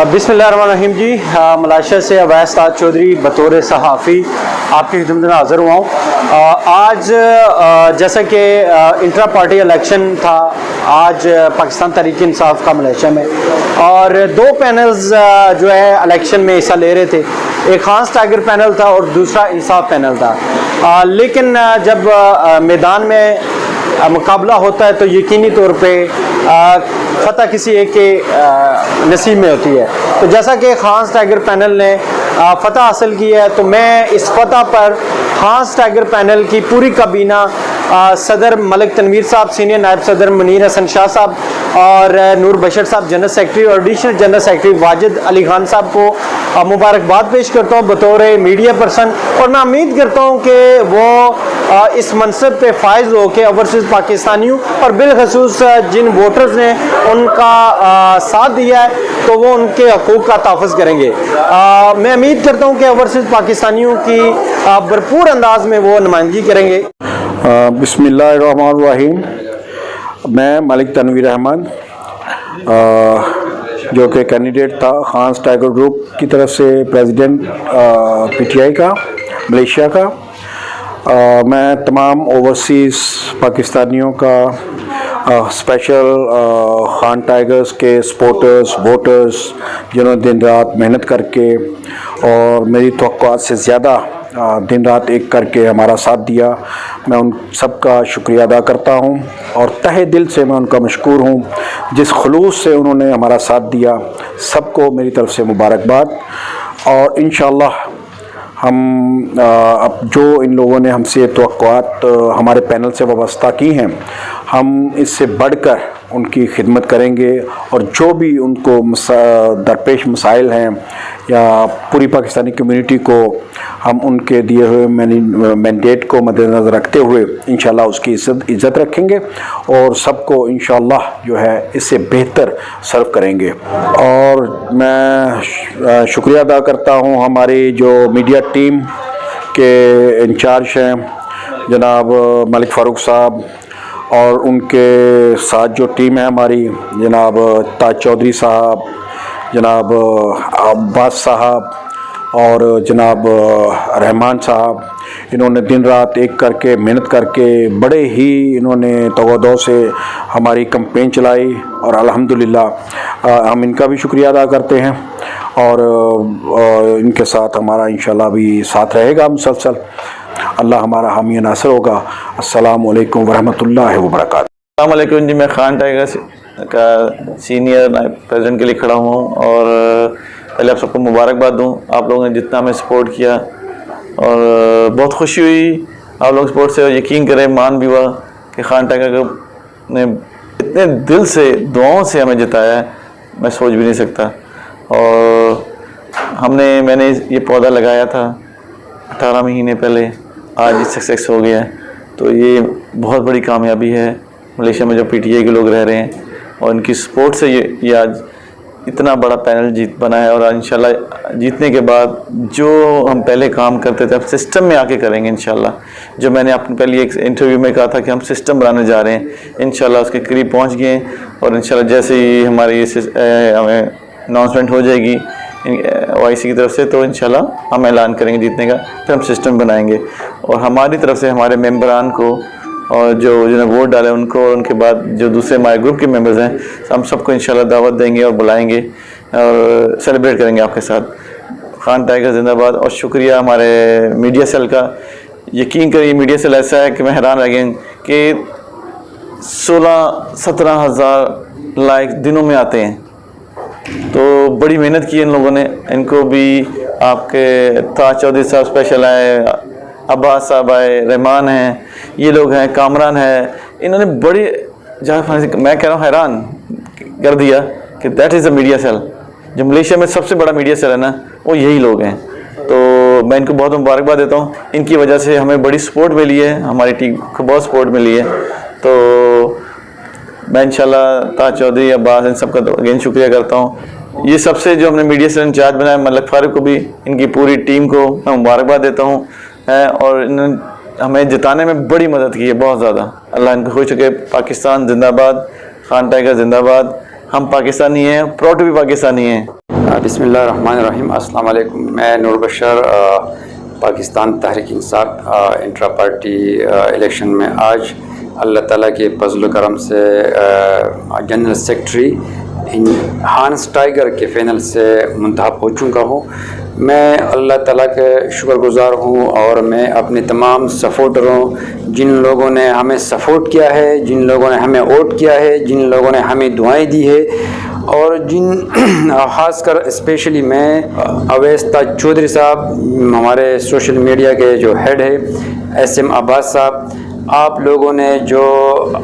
बिस्मिल्लाहिर्रहमानिर्रहीम जी। मलाइशिया से अवैस ताज चौधरी बतौर सहाफ़ी आपकी खिदमत में हाज़िर हुआ हूँ। आज जैसा कि इंट्रा पार्टी इलेक्शन था आज पाकिस्तान तहरीक इंसाफ का मलेशिया में, और दो पैनल्स जो है इलेक्शन में हिस्सा ले रहे थे। एक खास टाइगर पैनल था और दूसरा इंसाफ पैनल था। लेकिन जब मैदान में मुकाबला होता है तो यकीनी तौर पे फतह किसी एक के नसीब में होती है। तो जैसा कि खास टाइगर पैनल ने फतह हासिल की है, तो मैं इस फतह पर खास टाइगर पैनल की पूरी काबीना, सदर मलिक तनवीर साहब, सीनियर नायब सदर मुनीर हसन शाह साहब और नूर बशर साहब जनरल सेक्रेटरी और additional general secretary Wajid Ali Khan साहब को मुबारकबाद पेश करता हूँ बतौर मीडिया पर्सन। और मैं उम्मीद करता हूँ कि वो इस मनसब पे फायज हो के ओवरसीज़ पाकिस्तानियों और बिलखसूस जिन वोटर्स ने उनका साथ दिया है तो वो उनके हकूक़ का तहफ़्फ़ुज़ करेंगे। मैं उम्मीद करता हूँ कि ओवरसीज़ पाकिस्तानियों की भरपूर अंदाज में वो नुमाइंदगी करेंगे। बिस्मिल्लाहिर्रहमानिर्रहीम। मैं मलिक तनवीर अहमद जो कि कैंडिडेट था खास टाइगर ग्रुप की तरफ से प्रेसिडेंट पीटीआई का मलेशिया का, मैं तमाम ओवरसीज़ पाकिस्तानियों का स्पेशल खान टाइगर्स के सपोर्टर्स वोटर्स जिन्होंने दिन रात मेहनत करके और मेरी तवक्कुआत से ज़्यादा दिन रात एक करके हमारा साथ दिया, मैं उन सब का शुक्रिया अदा करता हूं और तहे दिल से मैं उनका मशकूर हूं। जिस खुलूस से उन्होंने हमारा साथ दिया, सबको मेरी तरफ से मुबारकबाद। और इंशाअल्लाह हम अब जो इन लोगों ने हमसे तवक्कुआत हमारे पैनल से वाबस्ता की हैं, हम इससे बढ़कर उनकी खिदमत करेंगे और जो भी उनको दरपेश मसाइल हैं या पूरी पाकिस्तानी कम्युनिटी को हम उनके दिए हुए मैंडेट को मद्देनज़र रखते हुए इंशाअल्लाह उसकी इज़्ज़त रखेंगे और सबको इंशाअल्लाह जो है इससे बेहतर सर्व करेंगे। और मैं शुक्रिया अदा करता हूँ हमारी जो मीडिया टीम के इंचार्ज हैं जनाब मलिक फ़ारूक साहब और उनके साथ जो टीम है हमारी, जनाब ताज चौधरी साहब, जनाब अब्बास साहब और जनाब रहमान साहब, इन्होंने दिन रात एक करके मेहनत करके बड़े ही इन्होंने तवज्जो से हमारी कैंपेन चलाई और अल्हम्दुलिल्लाह हम इनका भी शुक्रिया अदा करते हैं और इनके साथ हमारा इंशाल्लाह भी साथ रहेगा मुसलसल। अल्लाह हमारा हामी नासर होगा। अस्सलामु अलैकुम वरहमतुल्लाहि वबरकातुहू। अस्सलाम वालेकुम जी। मैं खान टाइगर्स का सीनियर प्रेसिडेंट के लिए खड़ा हुआ हूँ और पहले आप सबको मुबारकबाद दूँ। आप लोगों ने जितना हमें सपोर्ट किया और बहुत खुशी हुई आप लोग सपोर्ट से, और यकीन करें मान भी हुआ कि खान टाइगर ने इतने दिल से दुआओं से हमें जिताया है, मैं सोच भी नहीं सकता। और मैंने ये पौधा लगाया था 18 महीने पहले, आज ये सक्सेस हो गया है, तो ये बहुत बड़ी कामयाबी है मलेशिया में जो पीटीआई के लोग रह रहे हैं और इनकी सपोर्ट से ये आज इतना बड़ा पैनल जीत बना है। और इंशाल्लाह जीतने के बाद जो हम पहले काम करते थे अब सिस्टम में आके करेंगे इंशाल्लाह। जो मैंने अपने पहले एक इंटरव्यू में कहा था कि हम सिस्टम बनाने जा रहे हैं, इंशाल्लाह उसके करीब पहुंच गए और इंशाल्लाह जैसे ही हमारी हमें अनाउंसमेंट हो जाएगी OIC की तरफ से तो इंशाल्लाह हम ऐलान करेंगे जीतने का, फिर हम सिस्टम बनाएंगे और हमारी तरफ से हमारे मेंबरान को और जो जिन्होंने वोट डाले उनको और उनके बाद जो दूसरे हमारे ग्रुप के मेंबर्स हैं हम सबको इंशाल्लाह दावत देंगे और बुलाएंगे और सेलिब्रेट करेंगे आपके साथ। खान टाइगर जिंदाबाद। और शुक्रिया हमारे मीडिया सेल का। यकीन करिए मीडिया सेल ऐसा है कि मैं हैरान रह गया कि 16-17 हज़ार लाइक दिनों में आते हैं, तो बड़ी मेहनत की इन लोगों ने। इनको भी आपके ताज चौधरी साहब स्पेशल आए, अब्बास साहब आए, रहमान हैं, ये लोग हैं, कामरान है, इन्होंने बड़ी मैं कह रहा हूँ हैरान कर दिया कि that is a media cell. जो मलेशिया में सबसे बड़ा मीडिया सेल है ना, वो यही लोग हैं। तो मैं इनको बहुत मुबारकबाद देता हूँ, इनकी वजह से हमें बड़ी सपोर्ट मिली है, हमारी टीम को बहुत सपोर्ट मिली है। तो मैं इंशाल्लाह ताज चौधरी, अब्बास, इन सब का अगेन शुक्रिया करता हूँ। ये सबसे जो हमने मीडिया से इंचार्ज बनाया मलिक फ़ारूक को भी, इनकी पूरी टीम को मैं मुबारकबाद देता हूँ और इन्होंने हमें जिताने में बड़ी मदद की है बहुत ज़्यादा। अल्लाह इनको खुश रखे। पाकिस्तान जिंदाबाद, खान टाइगर जिंदाबाद। हम पाकिस्तानी हैं, प्राउड टू बी पाकिस्तानी हैं। बिस्मिल्लाहिर्रहमानिर्रहीम। अस्सलाम वालेकुम। मैं नूर बशर Pakistan Tehreek Insaf intra party election में आज अल्लाह ताला के फजल करम से जनरल सेक्रेटरी हांस टाइगर के पैनल से मुंतखब हो चुका हूँ। मैं अल्लाह ताला के शुक्रगुज़ार हूँ और मैं अपने तमाम सपोर्टरों, जिन लोगों ने हमें सपोर्ट किया है, जिन लोगों ने हमें वोट किया है, जिन लोगों ने हमें दुआएं दी है, और जिन ख़ासकर स्पेशली मैं अवैस ताज चौधरी साहब, हमारे सोशल मीडिया के जो हेड है SM अब्बास साहब, आप लोगों ने जो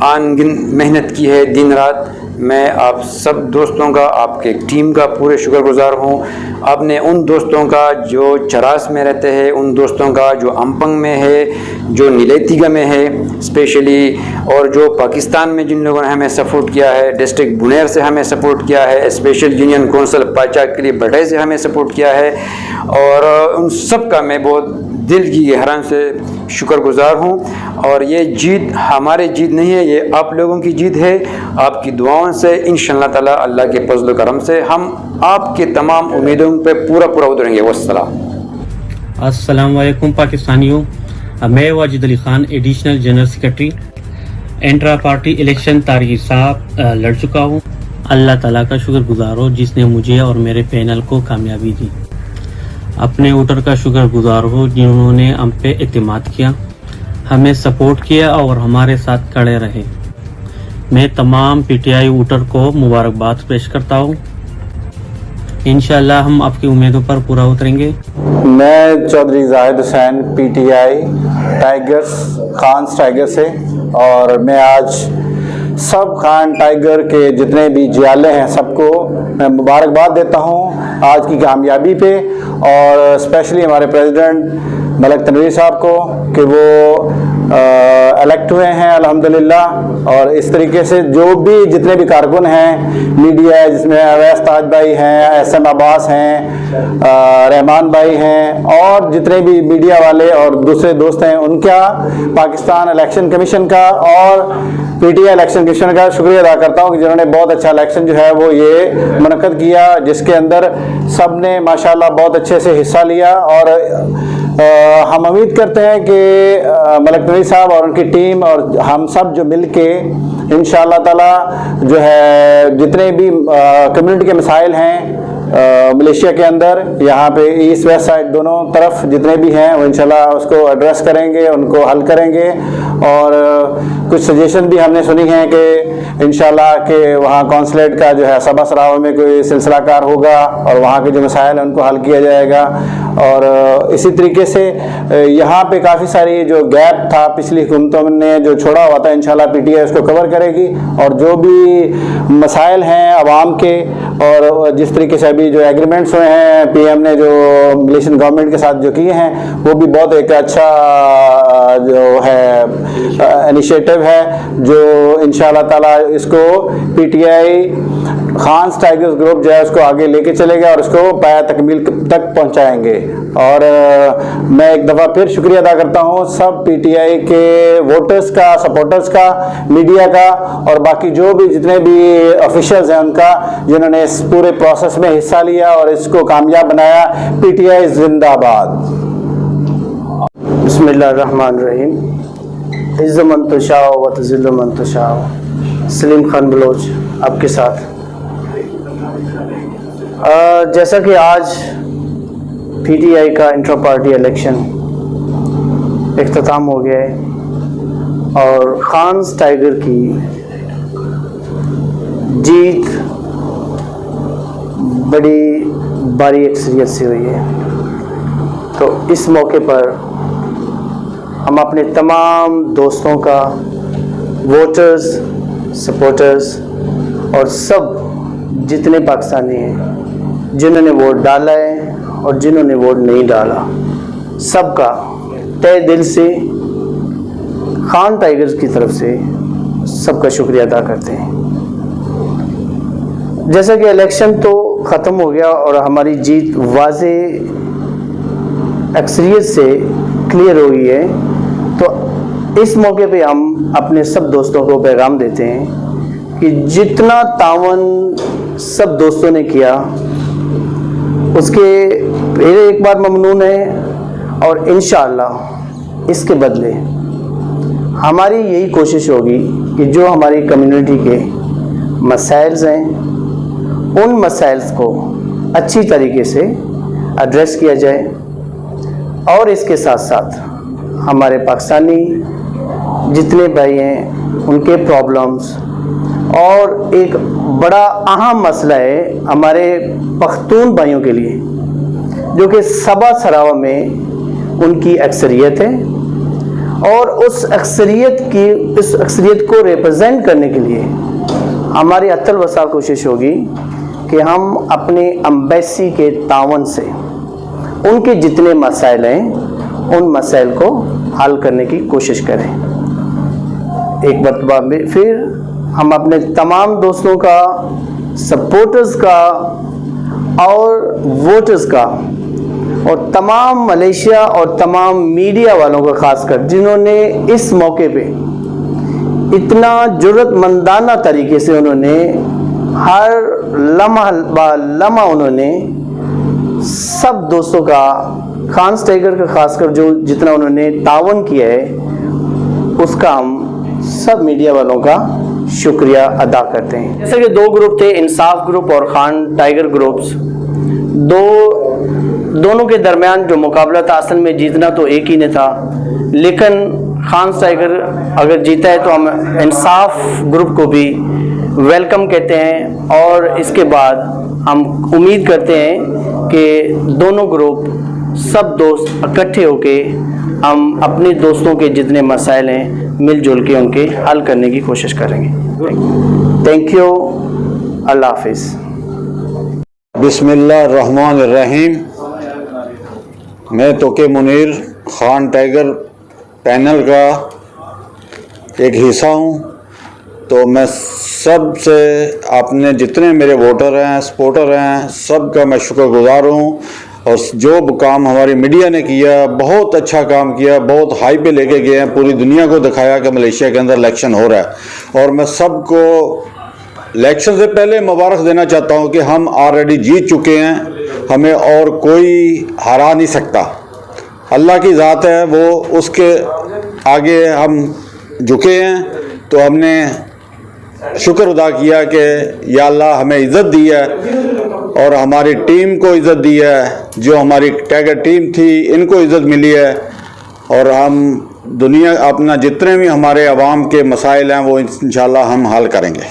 अनगिन मेहनत की है दिन रात, मैं आप सब दोस्तों का, आपके टीम का पूरे शुक्रगुज़ार हूँ। आपने उन दोस्तों का जो चरास में रहते हैं, उन दोस्तों का जो अम्पंग में है, जो नीलेतिगा में है स्पेशली, और जो पाकिस्तान में जिन लोगों ने हमें सपोर्ट किया है, डिस्ट्रिक्ट बुनेर से हमें सपोर्ट किया है, स्पेशल यूनियन कौंसिल पाचा के लिए बढ़े से हमें सपोर्ट किया है, और उन सब का मैं बहुत दिल की गहराई से शुक्रगुज़ार हूँ। और ये जीत हमारी जीत नहीं है, ये आप लोगों की जीत है। आपकी दुआओं से इंशाअल्लाह ताला, अल्लाह के फजल करम से हम आपके तमाम उम्मीदों पे पूरा उतरेंगे। वस्सलाम। अस्सलाम वालेकुम पाकिस्तानियों। मैं Wajid Ali Khan, additional general secretary intra party election तारीख साहब लड़ चुका हूँ। अल्लाह ताला का शुक्रगुज़ार हो जिसने मुझे और मेरे पैनल को कामयाबी दी। अपने वोटर का शुक्रगुज़ार हो जिन्होंने हम पे एतमाद किया, हमें सपोर्ट किया और हमारे साथ खड़े रहे। मैं तमाम PTI वोटर को मुबारकबाद पेश करता हूँ। इंशाअल्लाह हम आपकी उम्मीदों पर पूरा उतरेंगे। मैं Chaudhry Zahid Hussain PTI tigers Khans tiger से, और मैं आज सब खान टाइगर के जितने भी जियाले हैं सबको मैं मुबारकबाद देता हूं आज की कामयाबी पे, और स्पेशली हमारे प्रेसिडेंट मलिक तनवीर साहब को कि वो इलेक्ट हुए हैं अल्हम्दुलिल्लाह। और इस तरीके से जो भी जितने भी कारकुन हैं, मीडिया है जिसमें अवैस ताज भाई हैं, SM अब्बास हैं, रहमान भाई हैं, और जितने भी मीडिया वाले और दूसरे दोस्त हैं, उनका पाकिस्तान इलेक्शन कमीशन का और PTI इलेक्शन कमीशन का शुक्रिया अदा करता हूँ कि जिन्होंने बहुत अच्छा इलेक्शन जो है वो ये मुनक़्क़द किया, जिसके अंदर सब ने माशाल्लाह बहुत अच्छे से हिस्सा लिया। और हम उम्मीद करते हैं कि मलिक तनवीर साहब और उनकी टीम और हम सब जो मिल के इंशाअल्लाह ताला जो है जितने भी कम्युनिटी के मसाइल हैं मलेशिया के अंदर, यहाँ पे ईस्ट वेस्ट साइड दोनों तरफ जितने भी हैं वो इंशाल्लाह उसको एड्रेस करेंगे, उनको हल करेंगे। और कुछ सजेशन भी हमने सुनी है कि इंशाल्लाह के वहाँ कौंसलेट का जो है सबा सराव में कोई सिलसिलाकार होगा और वहाँ के जो मसाइल हैं उनको हल किया जाएगा। और इसी तरीके से यहाँ पे काफ़ी सारी जो गैप था पिछली हुकूमतों ने जो छोड़ा हुआ था, इंशाल्लाह PTI उसको कवर करेगी। और जो भी मसाइल हैं आवाम के, और जिस तरीके से अभी जो एग्रीमेंट्स हुए हैं PM ने जो मलेशियन गवर्नमेंट के साथ जो किए हैं, वो भी बहुत एक अच्छा जो है इनिशिएटिव है, जो इंशाअल्लाह ताला इसको PTI खान्स टाइगर्स ग्रुप जो है उसको आगे लेके चलेगा और उसको पाया तकमील तक पहुंचाएंगे। और मैं एक दफ़ा फिर शुक्रिया अदा करता हूं सब PTI के वोटर्स का, सपोर्टर्स का, मीडिया का, और बाकी जो भी जितने भी ऑफिशियल्स हैं उनका, जिन्होंने इस पूरे प्रोसेस में हिस्सा लिया और इसको कामयाब बनाया। PTI जिंदाबाद। बिस्मिल्लाहिर्रहमानिर्रहीम। इज़्ज़ मन तशाअ व तुज़िल्लु मन तशाअ। सलीम खान बलोच आपके साथ। जैसा कि आज PTI का इंट्रा पार्टी इलेक्शन इख्तिताम हो गया है और खान्स टाइगर की जीत बड़ी भारी अक्सरियत से हुई है, तो इस मौके पर हम अपने तमाम दोस्तों का, वोटर्स, सपोर्टर्स और सब जितने पाकिस्तानी हैं जिन्होंने वोट डाला है और जिन्होंने वोट नहीं डाला, सबका तहे दिल से खान टाइगर्स की तरफ से सबका शुक्रिया अदा करते हैं। जैसा कि इलेक्शन तो ख़त्म हो गया और हमारी जीत वाज़े अक्सरियत से क्लियर हो गई है, तो इस मौके पे हम अपने सब दोस्तों को पैगाम देते हैं कि जितना तावन सब दोस्तों ने किया उसके फिर एक बार ममनून है और इंशाअल्लाह इसके बदले हमारी यही कोशिश होगी कि जो हमारी कम्युनिटी के मसाइल्स हैं उन मसाइल्स को अच्छी तरीके से एड्रेस किया जाए और इसके साथ साथ हमारे पाकिस्तानी जितने भाई हैं उनके प्रॉब्लम्स और एक बड़ा अहम मसला है हमारे पख्तून भाइयों के लिए जो कि सबा सरावा में उनकी अक्सरियत है और उस अक्सरियत को रिप्रेजेंट करने के लिए हमारी अत्तल वसा कोशिश होगी कि हम अपने एम्बेसी के तावन से उनके जितने मसाइल हैं उन मसाइल को हल करने की कोशिश करें। एक मरतबा में फिर हम अपने तमाम दोस्तों का, सपोर्टर्स का और वोटर्स का और तमाम मलेशिया और तमाम मीडिया वालों का खासकर जिन्होंने इस मौके पे इतना जुर्रतमंदाना तरीके से उन्होंने हर लम्हा उन्होंने सब दोस्तों का, खान्स टाइगर का खासकर जो जितना उन्होंने तावन किया है उसका हम सब मीडिया वालों का शुक्रिया अदा करते हैं। जैसे कि दो ग्रुप थे, इंसाफ ग्रुप और खान टाइगर ग्रुप्स, दोनों के दरमियान जो मुकाबला था असल में जीतना तो एक ही ने था, लेकिन खान टाइगर अगर जीता है तो हम इंसाफ ग्रुप को भी वेलकम कहते हैं और इसके बाद हम उम्मीद करते हैं कि दोनों ग्रुप सब दोस्त इकट्ठे होके हम अपने दोस्तों के जितने मसाइल हैं मिलजुल के उनके हल करने की कोशिश करेंगे। थैंक यू, अल्लाह हाफिज़। बिस्मिल्लाहिर्रहमानिर्रहीम। मैं तोके मुनीर खान टाइगर पैनल का एक हिस्सा हूँ, तो मैं सबसे अपने जितने मेरे वोटर हैं, सपोर्टर हैं, सब का मैं शुक्रगुजार हूँ। और जो काम हमारी मीडिया ने किया, बहुत अच्छा काम किया, बहुत हाई पे लेके गए हैं, पूरी दुनिया को दिखाया कि मलेशिया के अंदर इलेक्शन हो रहा है। और मैं सबको इलेक्शन से पहले मुबारक देना चाहता हूँ कि हम ऑलरेडी जीत चुके हैं, हमें और कोई हरा नहीं सकता। अल्लाह की ज़ात है वो, उसके आगे हम झुके हैं। तो हमने शुक्र अदा किया कि या अल्लाह हमें इज़्ज़त दी है और हमारी टीम को इज़्ज़त दी है, जो हमारी टाइगर टीम थी इनको इज़्ज़त मिली है। और हम दुनिया अपना जितने भी हमारे अवाम के मसाइल हैं वो इंशाल्लाह हम हल करेंगे।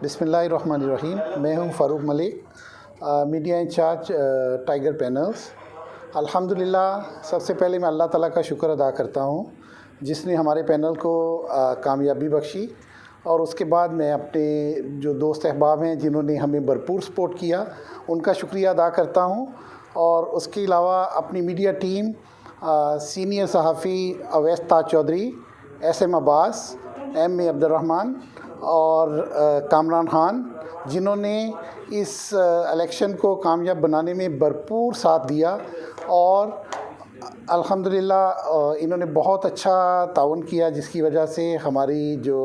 बिस्मिल्लाहिर्रहमानिर्रहीम। मैं हूं Farooq Malik, media in charge tiger panels. अल्हम्दुलिल्लाह, सबसे पहले मैं अल्लाह ताला का शुक्र अदा करता हूं जिसने हमारे पैनल को कामयाबी बख्शी। और उसके बाद मैं अपने जो दोस्त अहबाब हैं जिन्होंने हमें भरपूर सपोर्ट किया उनका शुक्रिया अदा करता हूं। और उसके अलावा अपनी मीडिया टीम, सीनियर सहाफ़ी अवैस ताज चौधरी, SM अब्बास, MA अब्दुर्रहमान और कामरान खान, जिन्होंने इस इलेक्शन को कामयाब बनाने में भरपूर साथ दिया। और अल्हम्दुलिल्लाह इन्होंने बहुत अच्छा ताउन किया जिसकी वजह से हमारी जो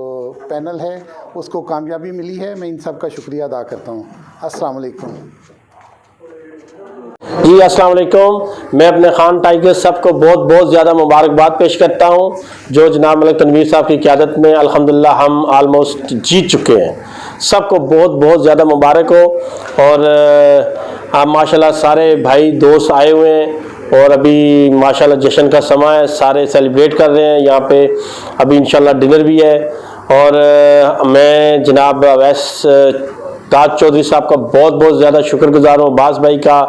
पैनल है उसको कामयाबी मिली है। मैं इन सब का शुक्रिया अदा करता हूँ। अस्सलाम वालेकुम। जी अस्सलाम वालेकुम। मैं अपने खान टाइगर सब को बहुत बहुत ज़्यादा मुबारकबाद पेश करता हूँ जो जनाब मलिक तनवीर साहब की क़यादत में अल्हम्दुलिल्लाह हम आलमोस्ट जीत चुके हैं। सबको बहुत बहुत ज़्यादा मुबारक हो। और आप माशाल्लाह सारे भाई दोस्त आए हुए हैं और अभी माशाल्लाह जश्न का समय है, सारे सेलिब्रेट कर रहे हैं यहाँ पे। अभी इंशाल्लाह डिनर भी है। और मैं जनाब अवैस ताज चौधरी साहब का बहुत बहुत ज़्यादा शुक्रगुजार हूँ, बास भाई का,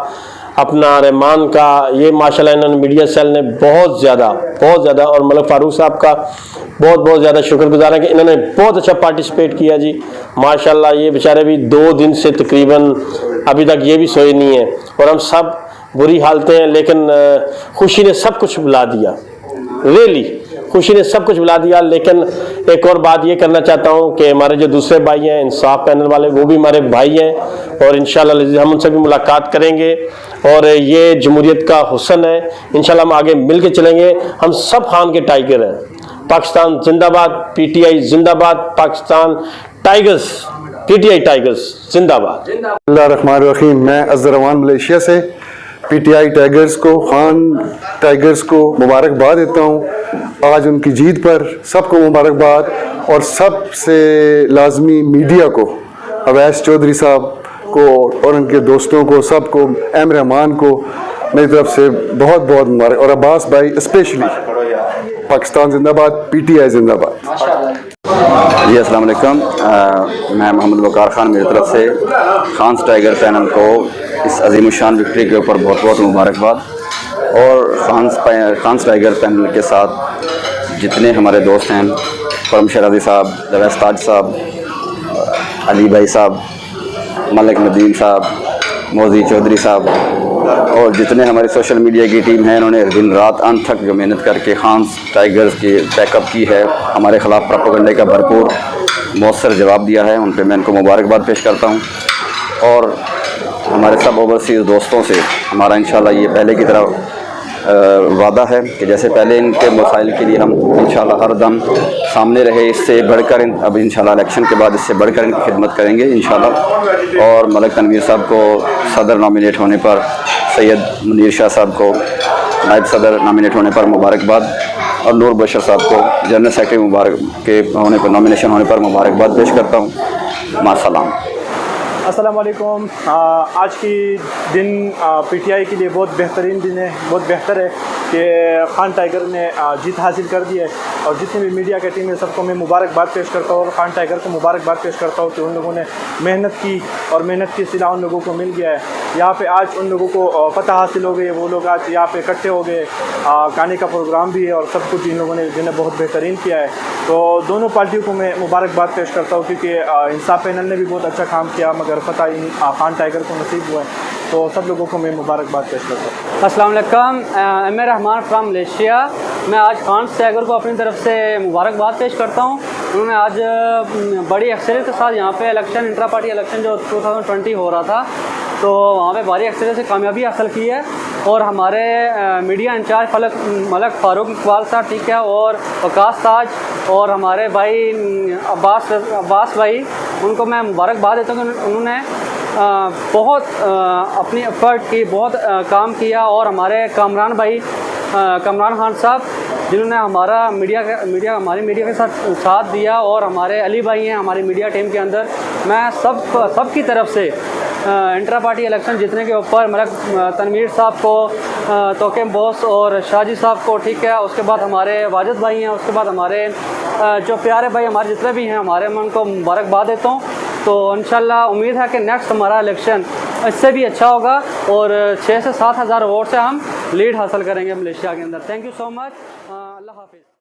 अपना रहमान का, ये माशाल्लाह इन्होंने मीडिया सेल ने बहुत ज़्यादा और मलिक फ़ारूक साहब का बहुत बहुत ज़्यादा शुक्रगुजार है कि इन्होंने बहुत अच्छा पार्टिसिपेट किया जी माशाल्लाह। ये बेचारे भी 2 दिन से तकरीबन अभी तक ये भी सोए नहीं है और हम सब बुरी हालतें हैं, लेकिन खुशी ने सब कुछ बुला दिया, रियली खुशी ने सब कुछ बुला दिया। लेकिन एक और बात ये करना चाहता हूँ कि हमारे जो दूसरे भाई हैं इंसाफ पैनल वाले, वो भी हमारे भाई हैं और इंशाल्लाह हम उनसे भी मुलाकात करेंगे। और ये जमहूरियत का हुस्न है, इंशाल्लाह हम आगे मिल के चलेंगे। हम सब खान के टाइगर हैं। पाकिस्तान जिंदाबाद, PTI जिंदाबाद, पाकिस्तान टाइगर्स पीटीआई टाइगर्स जिंदाबाद। बिस्मिल्लाहिर्रहमानिर्रहीम। मैं अज़रवान मलेशिया से पीटीआई टाइगर्स को, खान टाइगर्स को मुबारकबाद देता हूँ आज उनकी जीत पर। सबको मुबारकबाद, और सबसे लाजमी मीडिया को, अवैस चौधरी साहब को और उनके दोस्तों को, सबको, एम रहमान को मेरी तरफ से बहुत बहुत मुबारक, और अब्बास भाई स्पेशली। पाकिस्तान जिंदाबाद, पीटीआई जिंदाबाद। जी अस्सलाम वालेकुम। मैं मोहम्मद वकार खान, मेरी तरफ से खान्स टाइगर पैनल को इस अजीमुशान विक्ट्री के ऊपर बहुत बहुत मुबारकबाद। और खान्स टाइगर पैनल के साथ जितने हमारे दोस्त हैं, परम शराजी साहब, जवेद ताज साहब, अली भाई साहब, मलिक नदीम साहब, मोजी चौधरी साहब, और जितने हमारी सोशल मीडिया की टीम है, इन्होंने दिन रात अंत तक जो मेहनत करके खान्स टाइगर्स की बैकअप की है, हमारे ख़िलाफ़ प्रोपेगेंडे का भरपूर मौसर जवाब दिया है, उन पर मैं इनको मुबारकबाद पेश करता हूँ। और हमारे सब ओवरसीज़ दोस्तों से हमारा इंशाल्लाह ये पहले की तरह वादा है कि जैसे पहले इनके मसाइल के लिए हम इंशाल्लाह हर दम सामने रहे, इससे बढ़कर अब इंशाल्लाह इलेक्शन के बाद इससे बढ़कर इनकी खिदमत करेंगे इंशाल्लाह। और मलिक तनवीर साहब को सदर नॉमिनेट होने पर, सैयद मुनीर शाह साहब को नायब सदर नॉमिनेट होने पर मुबारकबाद, और नूर बशर साहब को जनरल सेक्रेटरी मुबारक के होने पर, नॉमिनेशन होने पर मुबारकबाद पेश करता हूँ। मासलाम। अस्सलाम वालेकुम। आज की दिन पीटीआई के लिए बहुत बेहतरीन दिन है, बहुत बेहतर है कि खान टाइगर ने जीत हासिल कर दी है। और जितने भी मीडिया की टीम है सबको मैं मुबारकबाद पेश करता हूँ, और खान टाइगर को मुबारकबाद पेश करता हूँ कि उन लोगों ने मेहनत की, और मेहनत की सिला उन लोगों को मिल गया है। यहाँ पे आज उन लोगों को फतह हासिल हो गई है, वो लोग आज यहाँ पे इकट्ठे हो गए, गाने का प्रोग्राम भी है और सब कुछ इन लोगों ने जिन्हें बहुत बेहतरीन किया है। तो दोनों पार्टियों को मैं मुबारकबाद पेश करता हूँ, क्योंकि इंसाफ पैनल ने भी बहुत अच्छा काम किया, मगर फतह खान टाइगर को नसीब हुआ है। तो सब लोगों को मैं मुबारकबाद पेश करता हूँ। अस्सलाम वालेकुम। M Rahman from Malaysia. मैं आज खान्स टाइगर को अपनी तरफ से मुबारकबाद पेश करता हूँ। उन्होंने आज बड़ी अक्सरियत के साथ यहाँ पे इलेक्शन, इंट्रा पार्टी इलेक्शन जो 2020 हो रहा था, तो वहाँ पे भारी अक्सरियत से कामयाबी हासिल की है। और हमारे मीडिया इंचार्ज मलिक फ़ारूक इकबाल साहब, ठीक है, और वकास ताज, और हमारे भाई अब्बास भाई, उनको मैं मुबारकबाद देता हूँ कि उन्होंने बहुत अपनी एफर्ट की, बहुत काम किया। और हमारे कामरान भाई, कामरान खान साहब, जिन्होंने हमारी मीडिया के साथ दिया, और हमारे अली भाई हैं हमारी मीडिया टीम के अंदर। मैं सब की तरफ से इंट्रा पार्टी इलेक्शन जीतने के ऊपर मलिक तनवीर साहब को, तोकेम बोस और शाहजी साहब को, ठीक है, उसके बाद हमारे वाजिद भाई हैं, उसके बाद हमारे जो प्यारे भाई हमारे जितने भी हैं हमारे, मैं उनको मुबारकबाद देता हूँ। तो इंशाल्लाह उम्मीद है कि नेक्स्ट हमारा इलेक्शन इससे भी अच्छा होगा, और 6 से 7 हज़ार वोट से हम लीड हासिल करेंगे मलेशिया के अंदर। Thank you so much. अल्लाह हाफिज़।